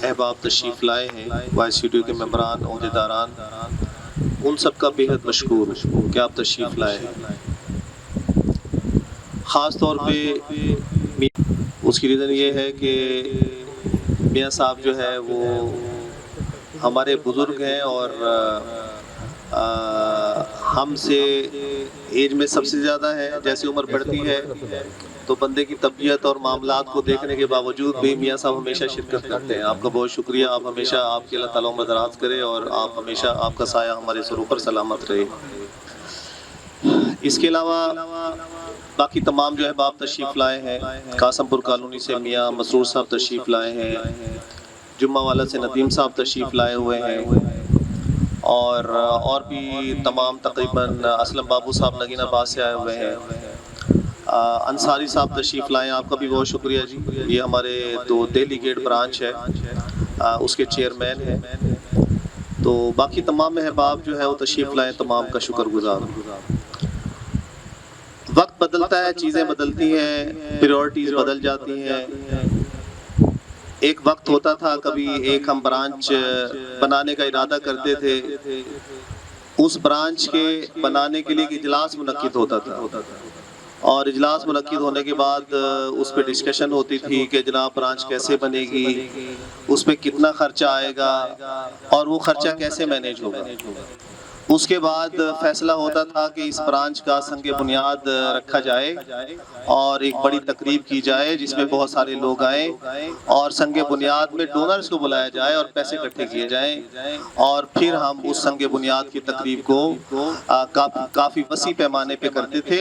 احباب تشریف لائے ہیں، وائس اسٹوڈیو کے ممبران، عہدیداران، ان سب کا بے حد مشکور کہ آپ تشریف لائے ہیں۔ خاص طور پہ اس کی ریزن یہ ہے کہ میاں صاحب جو ہے وہ ہمارے بزرگ ہیں اور ہم سے ایج میں سب سے زیادہ ہے۔ جیسے عمر بڑھتی ہے تو بندے کی طبیعت اور معاملات کو دیکھنے کے باوجود بھی میاں صاحب ہمیشہ شرکت کرتے ہیں۔ آپ کا بہت شکریہ، آپ ہمیشہ، آپ کی اللہ تعالیٰ عمر دراز کرے اور آپ ہمیشہ، آپ کا سایہ ہمارے سروں پر سلامت رہے۔ اس کے علاوہ باقی تمام جو احباب تشریف لائے ہیں، قاسم پور کالونی سے میاں مسرور صاحب تشریف لائے ہیں، جمعہ والا سے ندیم صاحب تشریف لائے ہوئے ہیں، اور بھی تمام تقریباً اسلم بابو صاحب نگین آباد سے آئے ہوئے ہیں، انصاری صاحب تشریف لائے ہیں، آپ کا بھی بہت شکریہ جی۔ یہ ہمارے دہلی گیٹ برانچ ہے، اس کے چیئرمین ہیں۔ تو باقی تمام احباب جو ہے وہ تشریف لائے، تمام کا شکر گزار ہوں۔ وقت بدلتا ہے، چیزیں بدلتی ہیں، پریورٹیز بدل جاتی ہیں۔ ایک وقت ہوتا تھا، کبھی ایک ہم برانچ بنانے کا ارادہ کرتے تھے، اس برانچ کے بنانے کے لیے ایک اجلاس منعقد ہوتا تھا، اور اجلاس منعقد ہونے کے بعد اس پہ ڈسکشن ہوتی تھی کہ جناب برانچ کیسے بنے گی، اس میں کتنا خرچہ آئے گا اور وہ خرچہ کیسے مینیج ہوگا۔ اس کے بعد فیصلہ ہوتا تھا کہ اس برانچ کا سنگ بنیاد رکھا جائے اور ایک بڑی تقریب کی جائے جس میں بہت سارے لوگ آئیں اور سنگ بنیاد میں ڈونرز کو بلایا جائے اور پیسے اکٹھے کیے جائیں، اور پھر ہم اس سنگ بنیاد کی تقریب کو کافی وسیع پیمانے پہ کرتے تھے،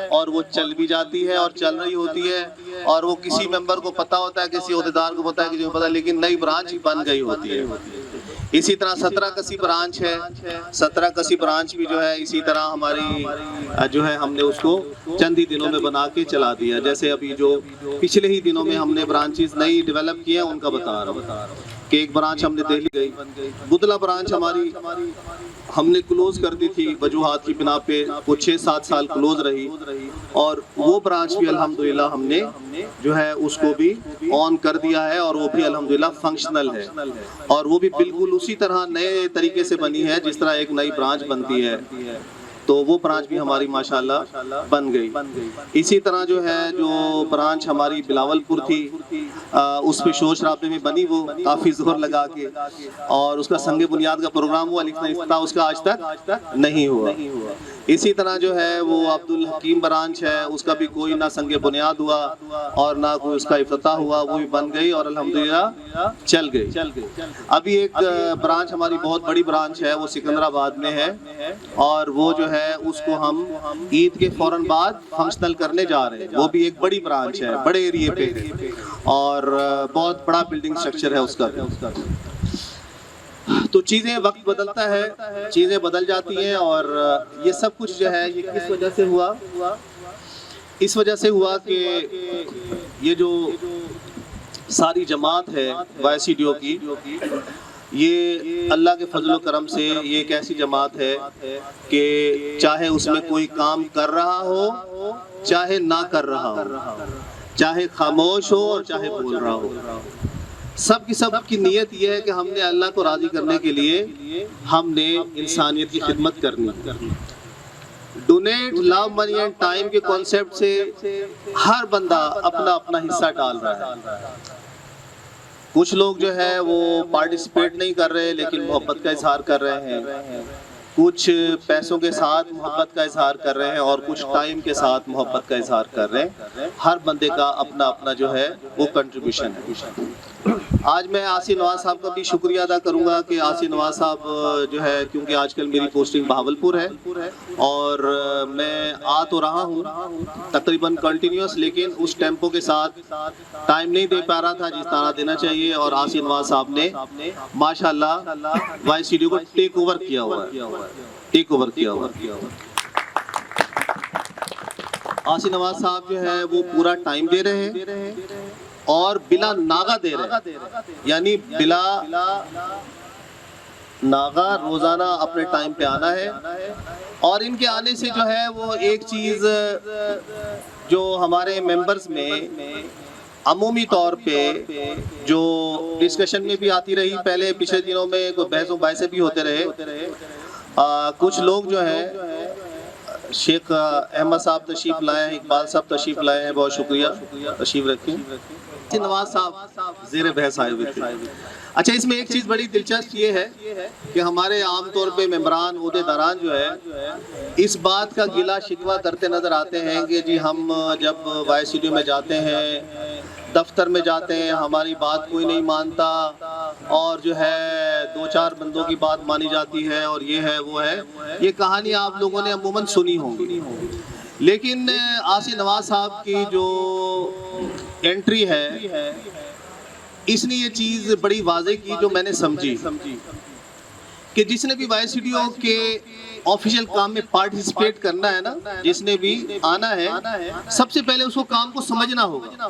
اور وہ چل بھی جاتی ہے اور چل رہی ہوتی ہے، اور وہ کسی ممبر کو پتہ ہوتا ہے، کسی عہدیدار کو پتہ ہے، کسی کو پتہ ہے، لیکن نئی برانچ بن گئی ہوتی ہے۔ اسی طرح 17 کسی برانچ ہے، 17 کسی برانچ بھی جو ہے اسی طرح ہماری جو ہے ہم نے اس کو چند ہی دنوں میں بنا کے چلا دیا۔ جیسے ابھی جو پچھلے ہی دنوں میں ہم نے برانچز نئی ڈیولپ کی ہیں، ان کا بتا رہا ہوں کہ ایک برانچ ہم نے دہلی گئی، بدلہ برانچ ہماری ہم نے کلوز کر دی تھی وجوہات کی بنا پہ، وہ 6-7 سال کلوز رہی، اور وہ برانچ بھی الحمدللہ ہم نے جو ہے اس کو بھی آن کر دیا ہے، اور وہ بھی الحمدللہ فنکشنل ہے، اور وہ بھی بالکل اسی طرح نئے طریقے سے بنی ہے جس طرح ایک نئی برانچ بنتی ہے۔ تو وہ برانچ بھی ہماری ماشاءاللہ بن گئی۔ اسی طرح جو ہے جو برانچ ہماری بلاول پور تھی، اس پہ شور شرابے میں بنی، وہ کافی زور لگا کے، اور اس کا سنگ بنیاد کا پروگرام ہوا، لیکن افتتاح اس کا آج تک نہیں ہوا۔ اسی طرح جو ہے وہ عبدالحکیم برانچ ہے، اس کا بھی کوئی نہ سنگ بنیاد ہوا اور نہ کوئی اس کا افتتاح ہوا، وہ بھی بن گئی اور الحمدللہ چل گئی۔ ابھی ایک برانچ ہماری بہت بڑی برانچ ہے، وہ سکندرآباد میں ہے، اور وہ جو ہے اس کو ہم عید کے فوراً بعد فنکشنل کرنے جا رہے ہیں۔ وہ بھی ایک بڑی برانچ ہے، بڑے ایریے پہ ہے، اور بہت بڑا بلڈنگ سٹرکچر ہے اس کا بھی۔ تو چیزیں، وقت بدلتا ہے، چیزیں بدل جاتی ہیں، اور یہ سب کچھ جو ہے یہ کس وجہ سے ہوا؟ اس وجہ سے ہوا کہ یہ جو ساری جماعت ہے وائس ایڈیو کی، یہ اللہ کے فضل و کرم سے یہ ایک ایسی جماعت ہے کہ چاہے اس میں کوئی کام کر رہا ہو، چاہے نہ کر رہا ہو، چاہے خاموش ہو اور چاہے بول رہا ہو، سب کی نیت یہ ہے کہ ہم نے اللہ کو راضی کرنے کے لیے ہم نے انسانیت کی خدمت کرنی۔ Donate, love, money and time کے کانسیپٹ سے ہر بندہ اپنا اپنا حصہ ڈال رہا ہے۔ کچھ لوگ جو ہے وہ پارٹیسپیٹ نہیں کر رہے لیکن محبت کا اظہار کر رہے ہیں، کچھ پیسوں کے ساتھ محبت کا اظہار کر رہے ہیں، اور کچھ ٹائم کے ساتھ محبت کا اظہار کر رہے ہیں۔ ہر بندے کا اپنا اپنا جو ہے وہ کنٹریبیوشن ہے۔ آج میں آصف نواز صاحب کا بھی شکریہ ادا کروں گا کہ آصف نواز صاحب جو ہے، کیونکہ آج کل میری پوسٹنگ بہاولپور ہے اور میں آ تو رہا ہوں تقریباً کنٹینیوس، لیکن اس ٹیمپو کے ساتھ ٹائم نہیں دے پا رہا تھا جس طرح دینا چاہیے، اور آصف نواز صاحب نے ماشاءاللہ وائس ایڈیو کو ٹیک اوور کیا ہوا ہے۔ آصف نواز صاحب جو ہے وہ پورا ٹائم دے رہے ہیں اور بلا ناغہ دے رہے ہیں، یعنی بلا ناغہ روزانہ اپنے ٹائم پہ آنا ہے، اور ان کے آنے سے جو ہے وہ ایک چیز جو ہمارے ممبرز میں عمومی طور پہ جو ڈسکشن میں بھی آتی رہی، پہلے پچھلے دنوں میں کوئی بحث و بحثیں بھی ہوتے رہے، کچھ لوگ جو ہیں شیخ احمد صاحب تشریف لائے ہیں، اقبال صاحب تشریف لائے ہیں، بہت شکریہ، تشریف رکھیں۔ نواز صاحب زیر بحث آئے ہوئے تھے۔ اچھا، اس میں ایک چیز بڑی دلچسپ یہ ہے کہ ہمارے عام طور پہ ممبران عہدے داران جو ہے اس بات کا گلہ شکوہ کرتے نظر آتے ہیں کہ جی ہم جب وائی اسٹوڈیو میں جاتے ہیں، دفتر میں جاتے ہیں، ہماری بات کوئی نہیں مانتا، اور جو ہے دو چار بندوں کی بات مانی جاتی ہے، اور یہ ہے وہ ہے۔ یہ کہانی آپ لوگوں نے عموماً سنی ہوگی، لیکن آصف نواز صاحب کی جو انٹری ہے اس نے یہ چیز بڑی واضح کی جو میں نے سمجھی کہ جس نے بھی وائی اسٹوڈیو کے آفیشیل کام میں پارٹیسپیٹ کرنا ہے نا، جس نے بھی آنا ہے، سب سے پہلے اس کو کام کو سمجھنا ہوگا۔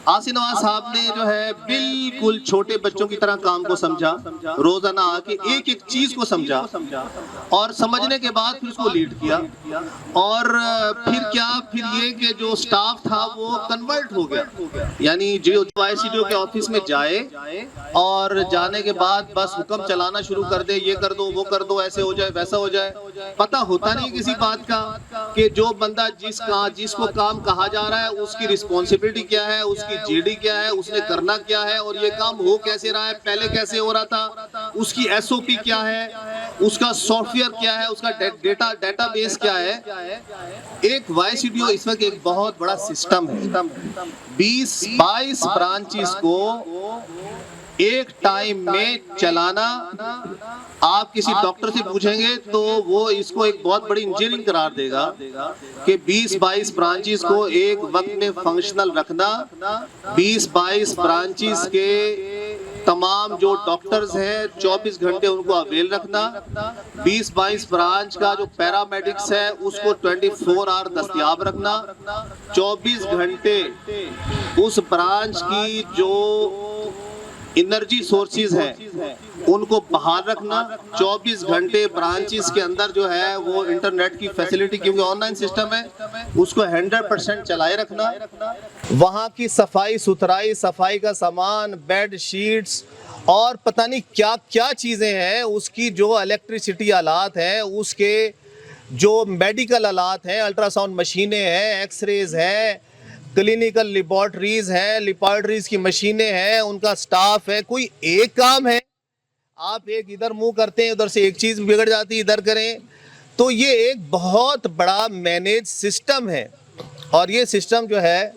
آصف نواز صاحب نے جو ہے بالکل چھوٹے بچوں کی طرح کام کو سمجھا، روزانہ آ کے ایک ایک چیز کو سمجھا، اور سمجھنے کے بعد پھر اس کو لیڈ کیا، اور پھر کیا، پھر یہ کہ جو سٹاف تھا وہ کنورٹ ہو گیا، یعنی جو وائی اسٹوڈیو کے آفس میں جائے اور جانے کے بعد بس حکم چلانا شروع کر دے، یہ کر دو وہ کر دو، ایسے ہو جائے ویسا ہو جائے، پتہ ہوتا نہیں کسی بات کا کہ جو بندہ جس کو کام کہا جا رہا ہے اس کی رسپانسبلٹی کیا ہے، اس کی جی ڈی کیا ہے، اس نے کرنا کیا ہے، اور یہ کام ہو کیسے رہا ہے، پہلے کیسے ہو رہا تھا، اس کی ایس او پی کیا ہے، اس کا سافٹ ویئر کیا ہے، اس کا ڈیٹا بیس کیا ہے۔ ایک وائی اسٹوڈیو اس وقت ایک بہت بڑا سسٹم ہے، 20-22 برانچز کو ایک ٹائم میں چلانا۔ آپ کسی ڈاکٹر سے پوچھیں گے تو وہ اس کو ایک بہت بڑی انجینئرنگ قرار دے گا کہ 20-22 برانچز کو ایک وقت میں فنکشنل رکھنا، 20-22 برانچز کے تمام جو ڈاکٹرز ہیں 24 گھنٹے ان کو اویل رکھنا، 20-22 برانچ کا جو پیرامیڈکس ہے اس کو 24 آور دستیاب رکھنا، 24 گھنٹے اس برانچ کی جو انرجی سورسز ہیں ان کو بحال رکھنا، 24 گھنٹے برانچز کے اندر جو ہے وہ انٹرنیٹ کی فیسلٹی، کیونکہ آن لائن سسٹم ہے، اس کو 100% چلائے رکھنا، وہاں کی صفائی ستھرائی، صفائی کا سامان، بیڈ شیٹس اور پتہ نہیں کیا کیا چیزیں ہیں، اس کی جو الیکٹریسٹی آلات ہیں، اس کے جو میڈیکل آلات ہیں، الٹرا ساؤنڈ مشینیں ہیں، ایکس ریز ہیں، کلینیکل لیبارٹریز ہیں، لیبارٹریز کی مشینیں ہیں، ان کا سٹاف ہے، کوئی ایک کام ہے، آپ ایک ادھر منہ کرتے ہیں، ادھر سے ایک چیز بگڑ جاتی ہے، ادھر کریں، تو یہ ایک بہت بڑا مینیج سسٹم ہے، اور یہ سسٹم جو ہے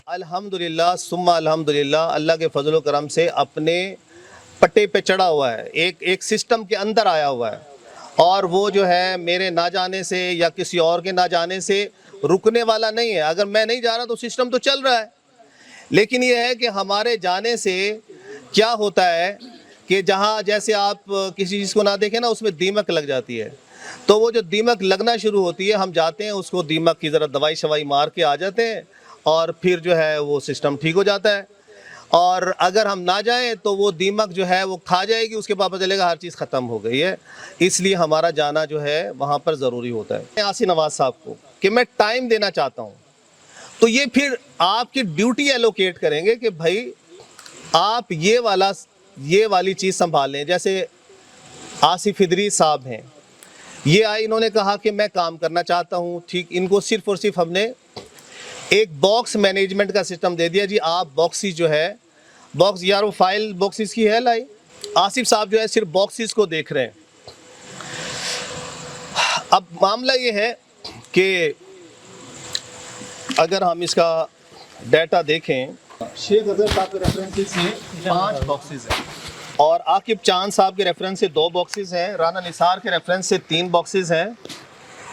الحمدللہ ثم الحمدللہ اللہ کے فضل و کرم سے اپنے پٹے پہ چڑھا ہوا ہے، ایک سسٹم کے اندر آیا ہوا ہے، اور وہ جو ہے میرے نہ جانے سے یا کسی اور کے نہ جانے سے رکنے والا نہیں ہے۔ اگر میں نہیں جا رہا تو سسٹم تو چل رہا ہے، لیکن یہ ہے کہ ہمارے جانے سے کیا ہوتا ہے کہ جہاں جیسے آپ کسی چیز کو نہ دیکھیں نا، اس میں دیمک لگ جاتی ہے، تو وہ جو دیمک لگنا شروع ہوتی ہے، ہم جاتے ہیں اس کو دیمک کی ذرا دوائی شوائی مار کے آ جاتے ہیں، اور پھر جو ہے وہ سسٹم ٹھیک ہو جاتا ہے، اور اگر ہم نہ جائیں تو وہ دیمک جو ہے وہ کھا جائے گی، اس کے بعد پتہ چلے گا ہر چیز ختم ہو گئی ہے، اس لیے ہمارا جانا جو ہے وہاں پر ضروری ہوتا ہے۔ آصف نواز صاحب کو کہ میں ٹائم دینا چاہتا ہوں، تو یہ پھر آپ کی ڈیوٹی ایلوکیٹ کریں گے کہ بھائی آپ یہ والی چیز سنبھال لیں۔ جیسے آصف ادریس صاحب ہیں، یہ آئے، انہوں نے کہا کہ میں کام کرنا چاہتا ہوں، ٹھیک، ان کو صرف اور صرف ہم نے ایک باکس مینجمنٹ کا سسٹم دے دیا، جی آپ باکسز جو ہے، باکس یار وہ فائل باکسز کی ہے لائی، آصف صاحب جو ہے صرف باکسز کو دیکھ رہے ہیں۔ اب معاملہ یہ ہے کہ اگر ہم اس کا ڈیٹا دیکھیں، شیخ اظہر صاحب کے ریفرنسز سے 5 باکسز ہیں، اور عاقب چاند صاحب کے ریفرنس سے 2 باکسز ہیں، رانا نثار کے ریفرنس سے 3 باکسز ہیں،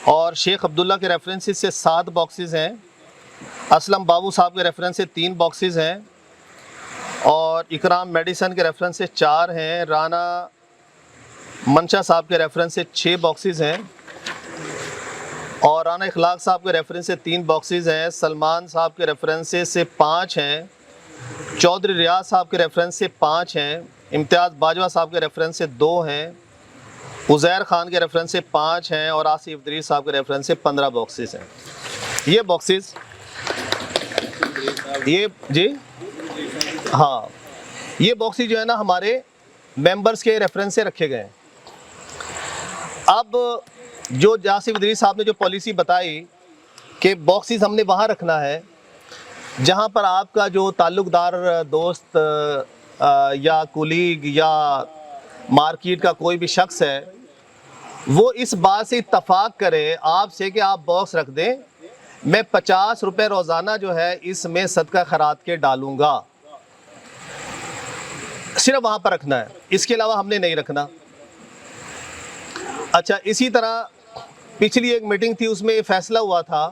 اور شیخ عبداللہ کے ریفرنسز سے 7 باکسز ہیں، اسلم بابو صاحب کے ریفرنس سے 3 باکسز ہیں، اور اکرام میڈیسن کے ریفرنس سے 4 ہیں، رانا منشا صاحب کے ریفرنس سے 6 باکسز ہیں، اور رانا اخلاق صاحب کے ریفرنس سے 3 باکسز ہیں، سلمان صاحب کے ریفرنس سے 5 ہیں، چودھری ریاض صاحب کے ریفرنس سے 5 ہیں، امتیاز باجوہ صاحب کے ریفرنس سے 2 ہیں، عزیر خان کے ریفرنس سے 5 ہیں، اور آصف ادریس صاحب کے ریفرنس سے 15 باکسز ہیں۔ یہ باکسز یہ جی ہاں یہ باکسز جو ہے نا ہمارے ممبرز کے ریفرنس سے رکھے گئے ہیں. اب جو آصف ادریس صاحب نے جو پالیسی بتائی کہ باکسز ہم نے وہاں رکھنا ہے جہاں پر آپ کا جو تعلق دار دوست یا کولیگ یا مارکیٹ کا کوئی بھی شخص ہے وہ اس بات سے اتفاق کرے آپ سے کہ آپ باکس رکھ دیں, میں 50 روپے روزانہ جو ہے اس میں صدقہ خیرات کے ڈالوں گا. صرف وہاں پر رکھنا ہے, اس کے علاوہ ہم نے نہیں رکھنا. اچھا, اسی طرح پچھلی ایک میٹنگ تھی, اس میں یہ فیصلہ ہوا تھا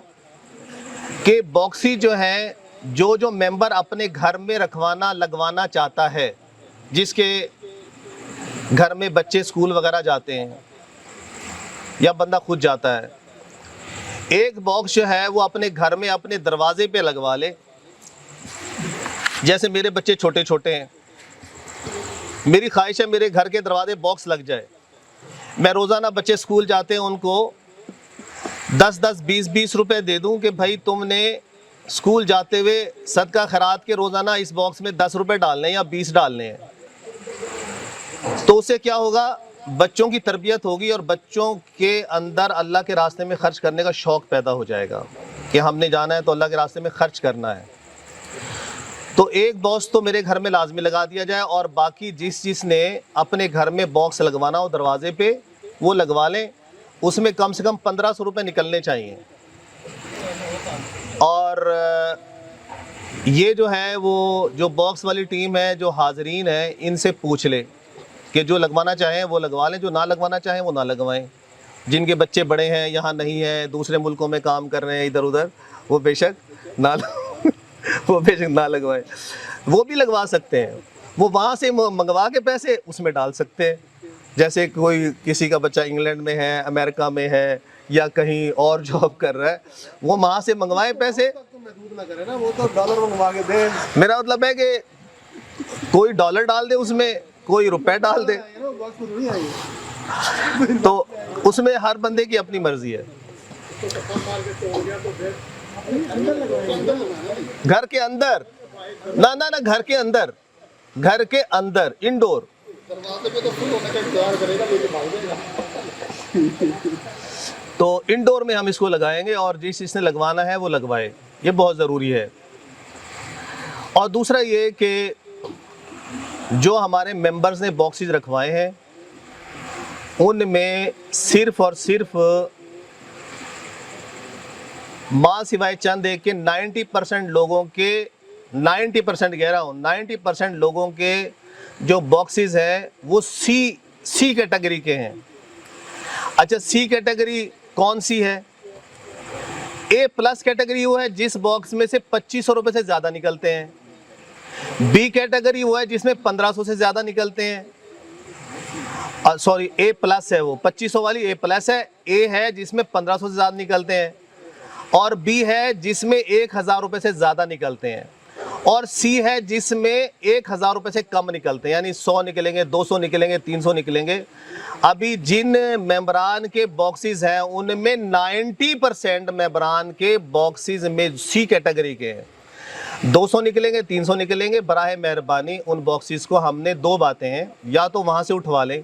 کہ باکسی جو ہے جو ممبر اپنے گھر میں رکھوانا لگوانا چاہتا ہے, جس کے گھر میں بچے اسکول وغیرہ جاتے ہیں یا بندہ خود جاتا ہے, ایک باکس جو ہے وہ اپنے گھر میں اپنے دروازے پہ لگوا لے. جیسے میرے بچے چھوٹے چھوٹے ہیں, میری خواہش ہے میرے گھر کے دروازے باکس لگ جائے. میں روزانہ بچے اسکول جاتے ہیں ان کو 10-10 20-20 روپے دے دوں کہ بھائی تم نے اسکول جاتے ہوئے صدقہ خیرات کے روزانہ اس باکس میں 10 روپے ڈالنے ہیں یا 20 ڈالنے ہیں. تو اس سے کیا ہوگا, بچوں کی تربیت ہوگی اور بچوں کے اندر اللہ کے راستے میں خرچ کرنے کا شوق پیدا ہو جائے گا کہ ہم نے جانا ہے تو اللہ کے راستے میں خرچ کرنا ہے. تو ایک باکس تو میرے گھر میں لازمی لگا دیا جائے, اور باقی جس نے اپنے گھر میں باکس لگوانا ہو دروازے پہ وہ لگوا لیں. اس میں کم سے کم 1500 روپے نکلنے چاہیے. اور یہ جو ہے وہ جو باکس والی ٹیم ہے, جو حاضرین ہیں, ان سے پوچھ لے کہ جو لگوانا چاہیں وہ لگوا لیں, جو نہ لگوانا چاہیں وہ نہ لگوائیں. جن کے بچے بڑے ہیں, یہاں نہیں ہیں, دوسرے ملکوں میں کام کر رہے ہیں ادھر ادھر, وہ بے شک نہ لگوائیں. وہ بھی لگوا سکتے ہیں, وہ وہاں سے منگوا کے پیسے اس میں ڈال سکتے ہیں. جیسے کوئی کسی کا بچہ انگلینڈ میں ہے, امریکہ میں ہے, یا کہیں اور جاب کر رہا ہے, وہ وہاں سے منگوائے پیسے. میرا مطلب ہے کہ کوئی ڈالر ڈال دے اس میں, کوئی روپے ڈال دے, تو اس میں ہر بندے کی اپنی مرضی ہے. گھر کے اندر نہ گھر کے اندر انڈور. تو انڈور میں ہم اس کو لگائیں گے, اور جس نے لگوانا ہے وہ لگوائے, یہ بہت ضروری ہے. اور دوسرا یہ کہ جو ہمارے ممبرز نے باکسز رکھوائے ہیں ان میں صرف اور صرف ماں سوائے چند ایک کے 90% لوگوں کے 90% کہہ رہا ہوں 90% لوگوں کے جو باکسز ہیں وہ سی کیٹیگری کے ہیں. اچھا, سی کیٹیگری کون سی ہے؟ اے پلس کیٹیگری وہ ہے جس باکس میں سے 2500 روپے سے زیادہ نکلتے ہیں. بی کیٹیگری وہ ہے جس میں 1500 سے زیادہ نکلتے ہیں. سوری, اے پلس ہے, وہ 2500 والی اے پلس ہے. اے ہے جس میں 1500 سے زیادہ نکلتے ہیں, اور بی ہے جس میں 1000 روپے سے زیادہ نکلتے ہیں, اور سی ہے جس میں 1000 روپے سے کم نکلتے ہیں, یعنی 100 نکلیں گے, 200 نکلیں گے, 300 نکلیں گے. ابھی جن ممبران کے باکسز ہیں ان میں 90% ممبران کے باکسز میں سی کیٹیگری کے ہیں. 200 نکلیں گے, 300 نکلیں گے. براہ مہربانی ان باکسز کو ہم نے 2 باتیں ہیں, یا تو وہاں سے اٹھوا لیں,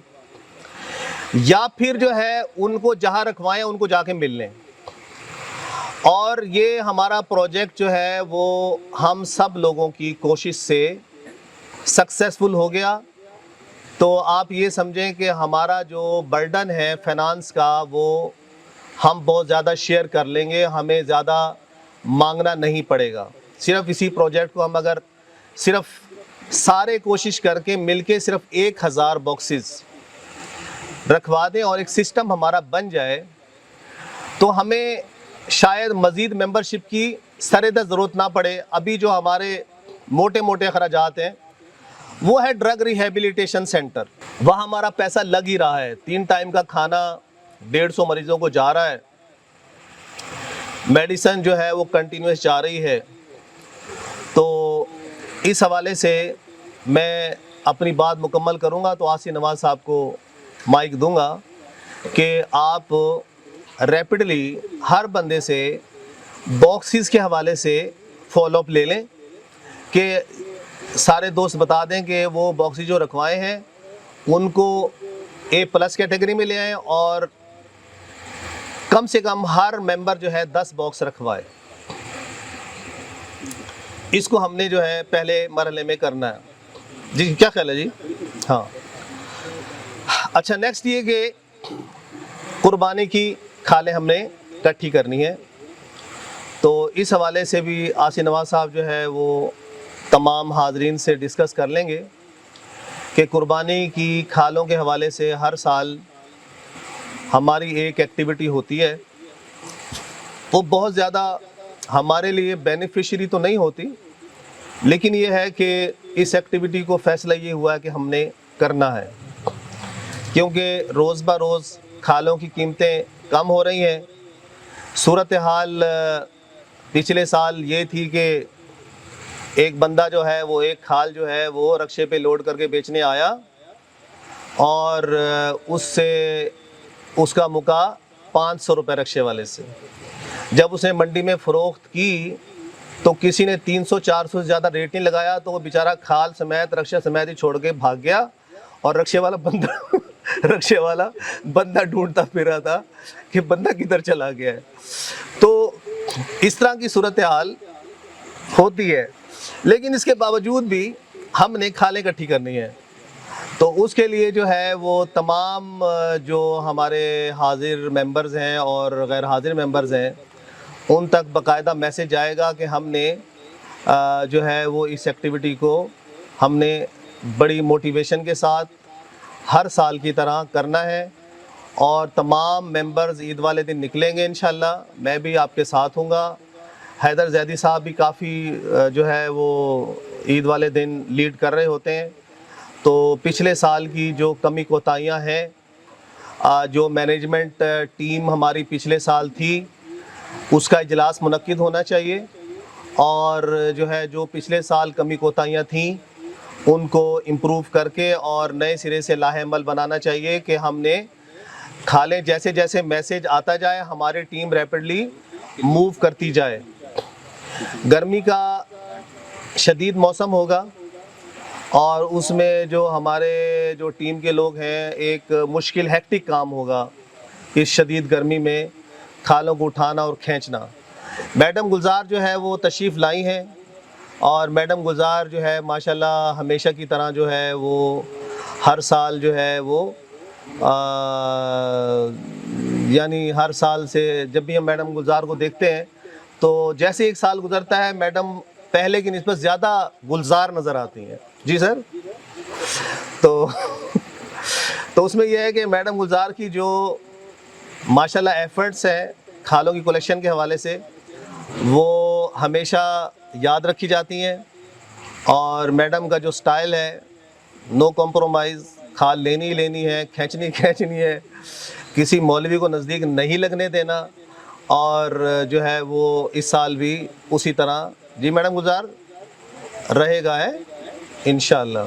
یا پھر جو ہے ان کو جہاں رکھوائیں ان کو جا کے مل لیں. اور یہ ہمارا پروجیکٹ جو ہے وہ ہم سب لوگوں کی کوشش سے سکسیسفل ہو گیا. تو آپ یہ سمجھیں کہ ہمارا جو برڈن ہے فائنانس کا وہ ہم بہت زیادہ شیئر کر لیں گے, ہمیں زیادہ مانگنا نہیں پڑے گا. صرف اسی پروجیکٹ کو ہم اگر صرف سارے کوشش کر کے مل کے صرف 1000 باکسز رکھوا دیں اور ایک سسٹم ہمارا بن جائے, تو ہمیں شاید مزید ممبرشپ کی سرد ضرورت نہ پڑے. ابھی جو ہمارے موٹے اخراجات ہیں وہ ہے ڈرگ ریہیبلیٹیشن سینٹر, وہاں ہمارا پیسہ لگ ہی رہا ہے. 3 ٹائم کا کھانا 150 مریضوں کو جا رہا ہے, میڈیسن جو ہے وہ کنٹینیوس جا رہی ہے. تو اس حوالے سے میں اپنی بات مکمل کروں گا, تو آصف نواز صاحب کو مائک دوں گا کہ آپ ریپڈلی ہر بندے سے باکسز کے حوالے سے فالو اپ لے لیں, کہ سارے دوست بتا دیں کہ وہ باکسز جو رکھوائے ہیں ان کو A+ کیٹیگری میں لے آئیں اور کم سے کم ہر ممبر جو ہے 10 باکس رکھوائے. اس کو ہم نے جو ہے پہلے مرحلے میں کرنا ہے. جی کیا خیال ہے جی؟ ہاں اچھا، نیکسٹ یہ کہ قربانی کی کھالیں ہم نے اکٹھی کرنی ہے. تو اس حوالے سے بھی آصف نواز صاحب جو ہے وہ تمام حاضرین سے ڈسکس کر لیں گے کہ قربانی کی کھالوں کے حوالے سے ہر سال ہماری ایک ایکٹیویٹی ہوتی ہے. وہ بہت زیادہ ہمارے لیے بینیفیشری تو نہیں ہوتی، لیکن یہ ہے کہ اس ایکٹیویٹی کو فیصلہ یہ ہوا کہ ہم نے کرنا ہے، کیونکہ روز بہ روز کھالوں کی قیمتیں کم ہو رہی ہیں. صورتحال پچھلے سال یہ تھی کہ ایک بندہ جو ہے وہ ایک کھال جو ہے وہ رکشے پہ لوڈ کر کے بیچنے آیا اور اس کا مکا 500 روپے رکشے والے سے. جب اس نے منڈی میں فروخت کی تو کسی نے 300-400 سے زیادہ ریٹ نہیں لگایا، تو وہ بیچارہ کھال سمیت رکشہ سمیت ہی چھوڑ کے بھاگ گیا اور رکشے والا بندہ ڈھونڈتا پھر رہا تھا کہ بندہ کدھر چلا گیا ہے. تو اس طرح کی صورتحال ہوتی ہے، لیکن اس کے باوجود بھی ہم نے کھالیں اکٹھی کرنی ہے. تو اس کے لیے جو ہے وہ تمام جو ہمارے حاضر ممبرز ہیں اور غیر حاضر ممبرز ہیں ان تک باقاعدہ میسج آئے گا کہ ہم نے جو ہے وہ اس ایکٹیویٹی کو ہم نے بڑی موٹیویشن کے ساتھ ہر سال کی طرح کرنا ہے. اور تمام ممبرز عید والے دن نکلیں گے انشاءاللہ. میں بھی آپ کے ساتھ ہوں گا. حیدر زیدی صاحب بھی کافی جو ہے وہ عید والے دن لیڈ کر رہے ہوتے ہیں. تو پچھلے سال کی جو کمی کوتاہیاں ہیں، جو مینجمنٹ ٹیم ہماری پچھلے سال تھی، اس کا اجلاس منعقد ہونا چاہیے اور جو ہے جو پچھلے سال کمی کوتاہیاں تھیں ان کو امپروو کر کے اور نئے سرے سے لاہ عمل بنانا چاہیے کہ ہم نے کھالیں جیسے جیسے میسج آتا جائے ہماری ٹیم ریپڈلی موو کرتی جائے. گرمی کا شدید موسم ہوگا اور اس میں جو ہمارے جو ٹیم کے لوگ ہیں ایک مشکل ہیکٹک کام ہوگا اس شدید گرمی میں کھالوں کو اٹھانا اور کھینچنا. میڈم گلزار جو ہے وہ تشریف لائی ہیں اور میڈم گلزار جو ہے ماشاءاللہ ہمیشہ کی طرح جو ہے وہ ہر سال جو ہے وہ یعنی ہر سال سے جب بھی ہم میڈم گلزار کو دیکھتے ہیں تو جیسے ایک سال گزرتا ہے میڈم پہلے کی نسبت زیادہ گلزار نظر آتی ہیں. جی سر. تو اس میں یہ ہے کہ میڈم گلزار کی جو ماشاءاللہ ایفرٹس ہیں کھالوں کی کلیکشن کے حوالے سے وہ ہمیشہ یاد رکھی جاتی ہیں. اور میڈم کا جو سٹائل ہے نو کمپرومائز، کھال لینی ہی لینی ہے، کھینچنی ہے، کسی مولوی کو نزدیک نہیں لگنے دینا. اور جو ہے وہ اس سال بھی اسی طرح جی میڈم گلزار رہے گا ہے انشاءاللہ.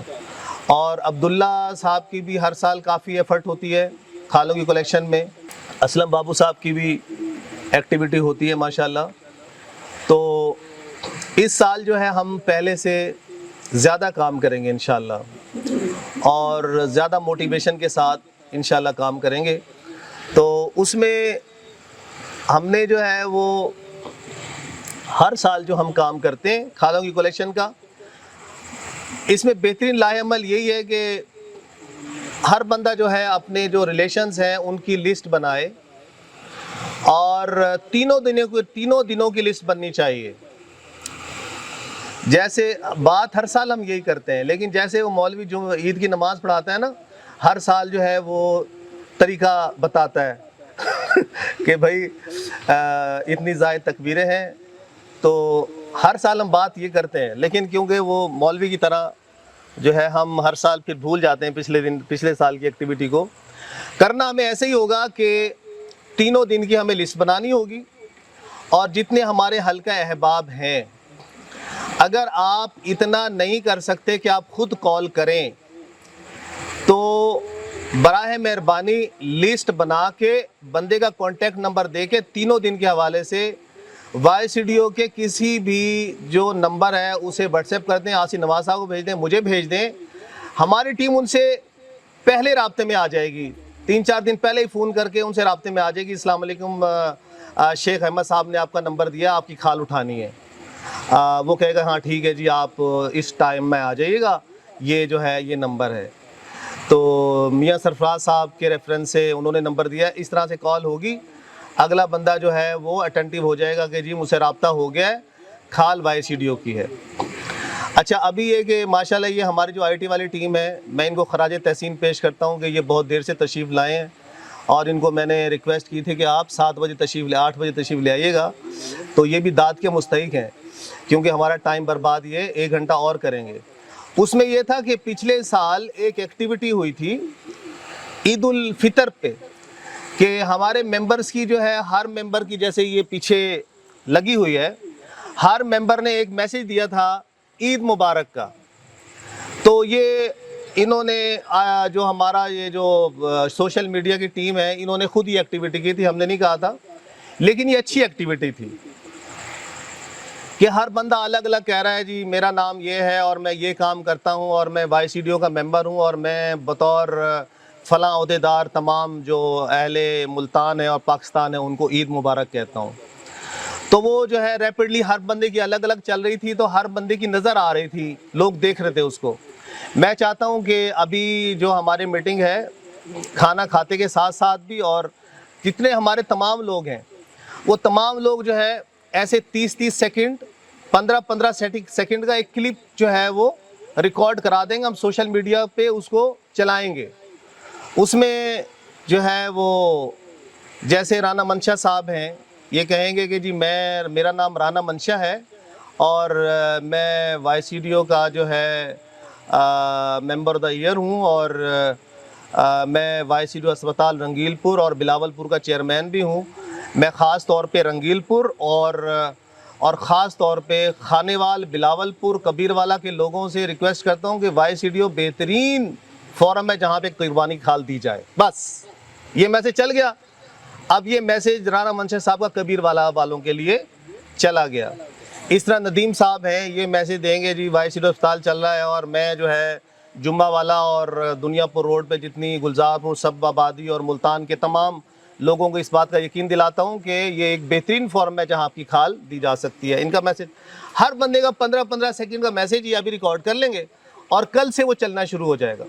اور عبداللہ صاحب کی بھی ہر سال کافی ایفرٹ ہوتی ہے کھالوں کی کلیکشن میں. اسلم بابو صاحب کی بھی ایکٹیویٹی ہوتی ہے ماشاءاللہ. تو اس سال جو ہے ہم پہلے سے زیادہ کام کریں گے انشاءاللہ اور زیادہ موٹیویشن کے ساتھ انشاءاللہ کام کریں گے. تو اس میں ہم نے جو ہے وہ ہر سال جو ہم کام کرتے ہیں کھالوں کی کلیکشن کا، اس میں بہترین لاہ عمل یہی ہے کہ ہر بندہ جو ہے اپنے جو ریلیشنز ہیں ان کی لسٹ بنائے اور تینوں دنوں کی لسٹ بننی چاہیے. جیسے بات ہر سال ہم یہی کرتے ہیں، لیکن جیسے وہ مولوی جو عید کی نماز پڑھاتا ہے نا ہر سال جو ہے وہ طریقہ بتاتا ہے کہ بھائی اتنی زائد تکبیریں ہیں. تو ہر سال ہم بات یہ کرتے ہیں، لیکن کیونکہ وہ مولوی کی طرح جو ہے ہم ہر سال پھر بھول جاتے ہیں پچھلے سال کی ایکٹیویٹی کو. کرنا ہمیں ایسے ہی ہوگا کہ تینوں دن کی ہمیں لسٹ بنانی ہوگی اور جتنے ہمارے حلقہ احباب ہیں اگر آپ اتنا نہیں کر سکتے کہ آپ خود کال کریں تو براہ مہربانی لسٹ بنا کے بندے کا کانٹیکٹ نمبر دے کے تینوں دن کے حوالے سے YCDO کے کسی بھی جو نمبر ہے اسے واٹس ایپ کر دیں, آصف نواز صاحب کو بھیج دیں, مجھے بھیج دیں, ہماری ٹیم ان سے پہلے رابطے میں آ جائے گی, 3-4 دن پہلے ہی فون کر کے ان سے رابطے میں آ جائے گی. السلام علیکم, شیخ احمد صاحب نے آپ کا نمبر دیا, آپ کی کھال اٹھانی ہے. وہ کہے گا ہاں ٹھیک ہے جی, آپ اس ٹائم میں آ جائیے گا, یہ جو ہے یہ نمبر ہے. تو میاں سرفراز صاحب کے ریفرنس سے انہوں نے نمبر دیا, اس طرح سے کال ہوگی, اگلا بندہ جو ہے وہ اٹینٹیو ہو جائے گا کہ جی مجھ سے رابطہ ہو گیا ہے, کھال YCDO کی ہے. اچھا, ابھی یہ کہ ماشاءاللہ یہ ہماری جو IT والی ٹیم ہے, میں ان کو خراج تحسین پیش کرتا ہوں کہ یہ بہت دیر سے تشریف لائے ہیں, اور ان کو میں نے ریکویسٹ کی تھی کہ آپ 7 بجے تشریف لے, 8 بجے تشریف لے آئیے گا. تو یہ بھی داد کے مستحق ہیں, کیونکہ ہمارا ٹائم برباد یہ 1 گھنٹہ اور کریں گے. اس میں یہ تھا کہ پچھلے سال ایک ایکٹیویٹی ہوئی تھی عید الفطر پہ, کہ ہمارے ممبرز کی جو ہے, ہر ممبر کی جیسے یہ پیچھے لگی ہوئی ہے, ہر ممبر نے ایک میسج دیا تھا عید مبارک کا. تو یہ انہوں نے جو ہمارا یہ جو سوشل میڈیا کی ٹیم ہے, انہوں نے خود ہی ایکٹیویٹی کی تھی, ہم نے نہیں کہا تھا, لیکن یہ اچھی ایکٹیویٹی تھی کہ ہر بندہ الگ الگ کہہ رہا ہے جی میرا نام یہ ہے اور میں یہ کام کرتا ہوں اور میں YCDO کا ممبر ہوں اور میں بطور فلاں عہدیدار تمام جو اہل ملتان ہے اور پاکستان ہے ان کو عید مبارک کہتا ہوں. تو وہ جو ہے ریپڈلی ہر بندے کی الگ الگ چل رہی تھی, تو ہر بندے کی نظر آ رہی تھی, لوگ دیکھ رہے تھے اس کو. میں چاہتا ہوں کہ ابھی جو ہماری میٹنگ ہے, کھانا کھاتے کے ساتھ ساتھ بھی, اور جتنے ہمارے تمام لوگ ہیں وہ تمام لوگ جو ہے ایسے 30-30 سیکنڈ 15-15 سیکنڈ کا ایک کلپ جو ہے وہ ریکارڈ کرا دیں گے, ہم سوشل میڈیا پہ اس کو چلائیں گے. اس میں جو ہے وہ جیسے رانا منشا صاحب ہیں, یہ کہیں گے کہ جی میرا نام رانا منشا ہے اور میں YCDO کا جو ہے ممبر آف دا ایئر ہوں, اور میں YCDO اسپتال رنگیل پور اور بلاول پور کا چیئرمین بھی ہوں. میں خاص طور پہ رنگیل پور اور خاص طور پہ خانیوال, بلاول پور, کبیر والا کے لوگوں سے ریکویسٹ کرتا ہوں کہ YCDO بہترین فورم ہے جہاں پہ قربانی کھال دی جائے. بس یہ میسج چل گیا. اب یہ میسج رانا منشا صاحب کا کبیر والا والوں کے لیے چلا گیا. اس طرح ندیم صاحب ہیں, یہ میسج دیں گے جی YCDO اسپتال چل رہا ہے اور میں جو ہے جمعہ والا اور دنیا پور روڈ پہ جتنی گلزار پور, سب آبادی اور ملتان کے تمام لوگوں کو اس بات کا یقین دلاتا ہوں کہ یہ ایک بہترین فورم ہے جہاں آپ کی کھال دی جا سکتی ہے. ان کا میسج ہر بندے کا 15-15 سیکنڈ کا میسج یہ ابھی ریکارڈ کر لیں گے اور کل سے وہ چلنا شروع ہو جائے گا.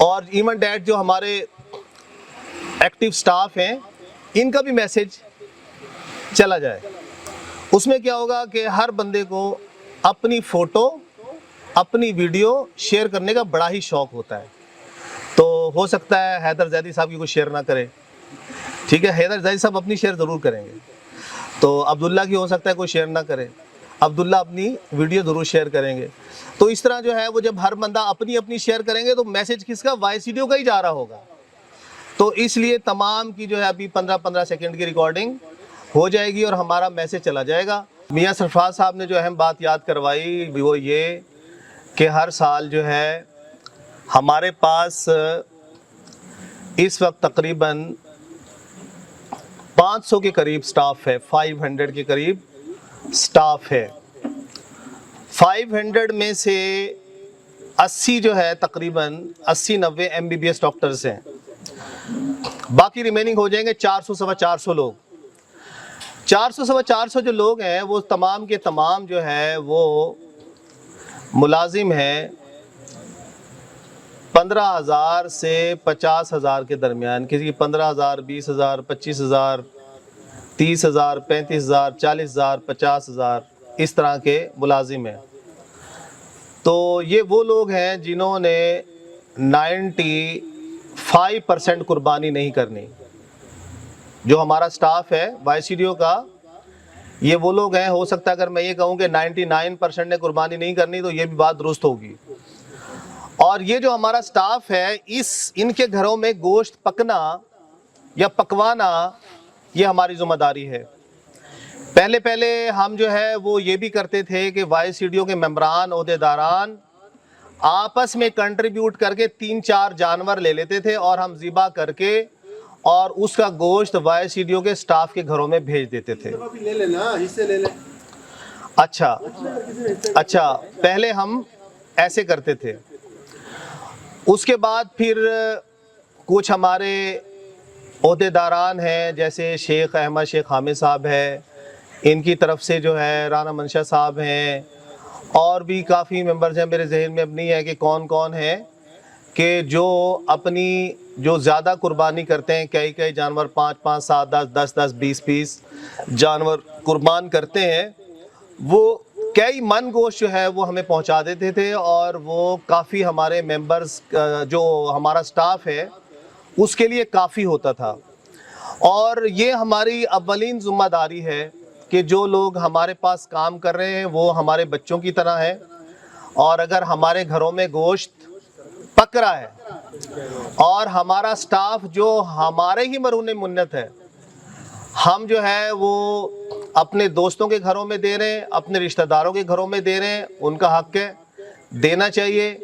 اور ایون ڈیٹ جو ہمارے ایکٹیو سٹاف ہیں, ان کا بھی میسج چلا جائے. اس میں کیا ہوگا کہ ہر بندے کو اپنی فوٹو, اپنی ویڈیو شیئر کرنے کا بڑا ہی شوق ہوتا ہے. تو ہو سکتا ہے حیدر زیدی صاحب کی کوئی شیئر نہ کرے, ٹھیک ہے, حیدر زیدی صاحب اپنی شیئر ضرور کریں گے. تو عبداللہ کی ہو سکتا ہے کوئی شیئر نہ کرے, عبداللہ اپنی ویڈیو ضرور شیئر کریں گے. تو اس طرح جو ہے وہ جب ہر بندہ اپنی شیئر کریں گے تو میسج کس کا, YCDO کا ہی جا رہا ہوگا. تو اس لیے تمام کی جو ہے ابھی 15-15 سیکنڈ کی ریکارڈنگ ہو جائے گی اور ہمارا میسج چلا جائے گا. میاں سرفراز صاحب نے جو اہم بات یاد کروائی وہ یہ کہ ہر سال جو ہے ہمارے پاس اس وقت تقریباً 500 کے قریب سٹاف ہے, 500 کے قریب سٹاف ہے. 500 میں سے 80 جو ہے تقریباً 80-90 MBBS ڈاکٹرز ہیں, باقی ریمیننگ ہو جائیں گے 400-450 لوگ. 400-450 جو لوگ ہیں وہ تمام کے تمام جو ہے وہ ملازم ہیں 15,000 سے 50,000 کے درمیان. کسی کی 15,000, 20,000, 25,000, 30,000, 35,000, 40,000, 50,000 اس طرح کے ملازم ہیں. تو یہ وہ لوگ ہیں جنہوں نے 95% قربانی نہیں کرنی. جو ہمارا سٹاف ہے YCDO کا, یہ وہ لوگ ہیں, ہو سکتا ہے اگر میں یہ کہوں کہ 99% نے قربانی نہیں کرنی تو یہ بھی بات درست ہوگی. اور یہ جو ہمارا سٹاف ہے, ان کے گھروں میں گوشت پکنا یا پکوانا یہ ہماری ذمہ داری ہے. پہلے ہم جو ہے وہ یہ بھی کرتے تھے کہ YCDO کے ممبران, عہدیداران آپس میں کنٹریبیوٹ کر کے 3-4 جانور لے لیتے تھے اور ہم ذبح کر کے اور اس کا گوشت YCDO کے سٹاف کے گھروں میں بھیج دیتے تھے. اچھا پہلے ہم ایسے کرتے تھے. اس کے بعد پھر کچھ ہمارے عہدیداران ہیں جیسے شیخ احمد شیخ حامد صاحب ہے، ان کی طرف سے جو ہے رانا منشا صاحب ہیں، اور بھی کافی ممبرز ہیں، میرے ذہن میں اب نہیں ہے کہ کون کون ہیں، کہ جو اپنی جو زیادہ قربانی کرتے ہیں، کئی جانور 5 7 10 20 جانور قربان کرتے ہیں، وہ کئی من گوشت جو ہے وہ ہمیں پہنچا دیتے تھے، اور وہ کافی ہمارے ممبرز جو ہمارا سٹاف ہے اس کے لیے کافی ہوتا تھا. اور یہ ہماری اولین ذمہ داری ہے کہ جو لوگ ہمارے پاس کام کر رہے ہیں وہ ہمارے بچوں کی طرح ہیں، اور اگر ہمارے گھروں میں گوشت پک رہا ہے اور ہمارا سٹاف جو ہمارے ہی مرہون منت ہے، ہم جو ہے وہ اپنے دوستوں کے گھروں میں دے رہے ہیں، اپنے رشتہ داروں کے گھروں میں دے رہے ہیں، ان کا حق ہے، دینا چاہیے.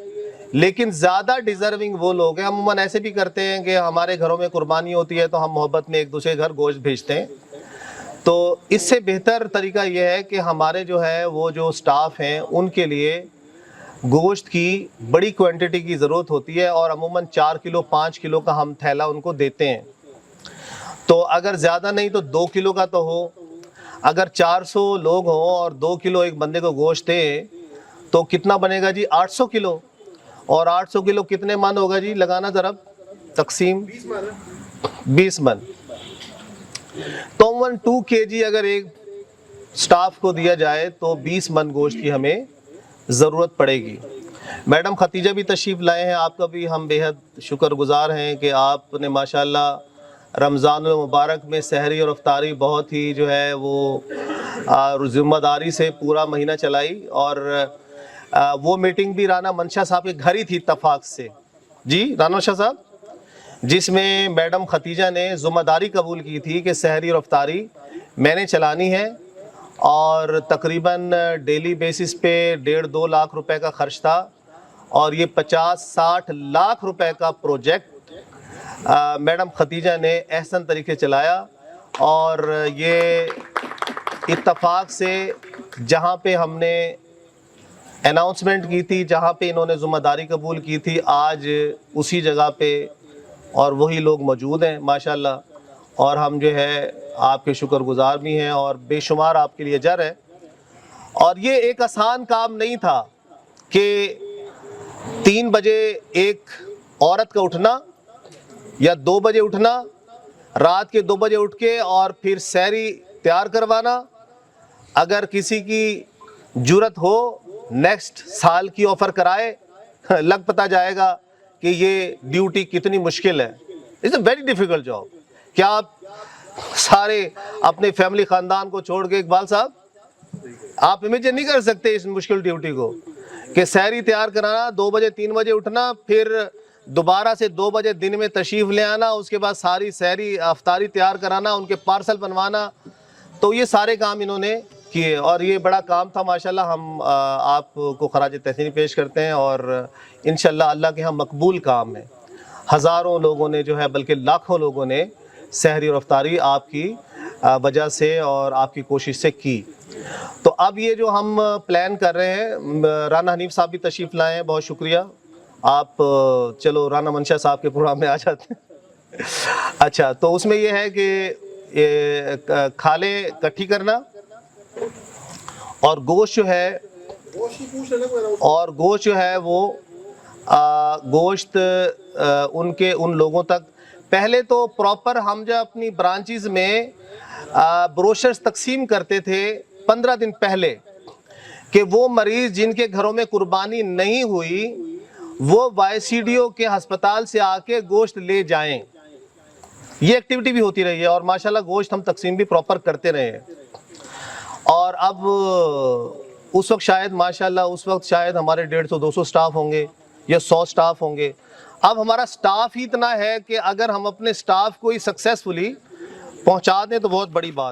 لیکن زیادہ ڈیزرونگ وہ لوگ ہیں. عموماً ایسے بھی کرتے ہیں کہ ہمارے گھروں میں قربانی ہوتی ہے تو ہم محبت میں ایک دوسرے کے گھر گوشت بھیجتے ہیں. تو اس سے بہتر طریقہ یہ ہے کہ ہمارے جو ہے وہ جو سٹاف ہیں ان کے لیے گوشت کی بڑی کوانٹٹی کی ضرورت ہوتی ہے، اور عموماً 4 کلو 5 کلو کا ہم تھیلا ان کو دیتے ہیں. تو اگر زیادہ نہیں تو 2 کلو کا تو ہو. اگر 400 لوگ ہوں اور 2 کلو ایک بندے کو گوشت دیں تو کتنا بنے گا جی؟ 800 کلو. اور 800 کلو کتنے من ہوگا جی؟ لگانا ذرا تقسیم. 20 من. تو 2 kg اگر ایک سٹاف کو دیا جائے تو 20 من گوشت کی ہمیں ضرورت پڑے گی. میڈم ختیجہ بھی تشریف لائے ہیں، آپ کا بھی ہم بے حد شکر گزار ہیں کہ آپ نے ماشاءاللہ رمضان المبارک میں سحری اور افطاری بہت ہی جو ہے وہ ذمہ داری سے پورا مہینہ چلائی. اور وہ میٹنگ بھی رانا منشا صاحب کے گھر ہی تھی اتفاق سے. جی رانا منشا صاحب، جس میں میڈم ختیجہ نے ذمہ داری قبول کی تھی کہ سحری اور افطاری میں نے چلانی ہے، اور تقریباً ڈیلی بیسس پہ 1.5-2 لاکھ روپے کا خرچ تھا، اور یہ 50-60 لاکھ روپے کا پروجیکٹ میڈم ختیجہ نے احسن طریقے چلایا. اور یہ اتفاق سے جہاں پہ ہم نے اناؤنسمنٹ کی تھی، جہاں پہ انہوں نے ذمہ داری قبول کی تھی، آج اسی جگہ پہ اور وہی لوگ موجود ہیں ماشاءاللہ. اور ہم جو ہے آپ کے شکر گزار بھی ہیں، اور بے شمار آپ کے لیے اجر ہے. اور یہ ایک آسان کام نہیں تھا کہ 3 بجے ایک عورت کا اٹھنا یا 2 بجے اٹھنا، رات کے 2 بجے اٹھ کے اور پھر سحری تیار کروانا. اگر کسی کی جرت ہو نیکسٹ سال کی آفر کرائے، لگ پتہ جائے گا کہ یہ ڈیوٹی کتنی مشکل ہے. It's a very difficult job. کیا آپ سارے اپنے فیملی خاندان کو چھوڑ کے، اقبال صاحب آپ امیجن نہیں کر سکتے اس مشکل ڈیوٹی کو، کہ سحری تیار کرانا، 2 بجے 3 بجے اٹھنا، پھر دوبارہ سے 2 بجے دن میں تشریف لے آنا، اس کے بعد ساری سحری افطاری تیار کرانا، ان کے پارسل بنوانا. تو یہ سارے کام انہوں نے کیے، اور یہ بڑا کام تھا ماشاءاللہ. ہم آپ کو خراج تحسین پیش کرتے ہیں، اور انشاءاللہ اللہ کے ہاں مقبول کام ہے. ہزاروں لوگوں نے جو ہے، بلکہ لاکھوں لوگوں نے سحری اور افطاری آپ کی وجہ سے اور آپ کی کوشش سے کی. تو اب یہ جو ہم پلان کر رہے ہیں، رانا حنیف صاحب بھی تشریف لائے ہیں، بہت شکریہ. آپ چلو رانا منشا صاحب کے پروگرام میں آ جاتے ہیں. اچھا، تو اس میں یہ ہے کہ کھالیں کٹھی کرنا، اور گوشت جو ہے وہ گوشت ان لوگوں تک پہلے تو پراپر ہم جب اپنی برانچز میں بروشرز تقسیم کرتے تھے 15 دن پہلے، کہ وہ مریض جن کے گھروں میں قربانی نہیں ہوئی وہ YCDO کے ہسپتال سے آ کے گوشت لے جائیں. یہ ایکٹیویٹی بھی ہوتی رہی ہے، اور ماشاءاللہ گوشت ہم تقسیم بھی پراپر کرتے رہے ہیں. اور اب اس وقت شاید ہمارے 150-200 سٹاف ہوں گے یا 100 سٹاف ہوں گے. اب ہمارا سٹاف ہی اتنا ہے کہ اگر ہم اپنے سٹاف کو ہی سکسیسفلی پہنچا دیں تو بہت بڑی بات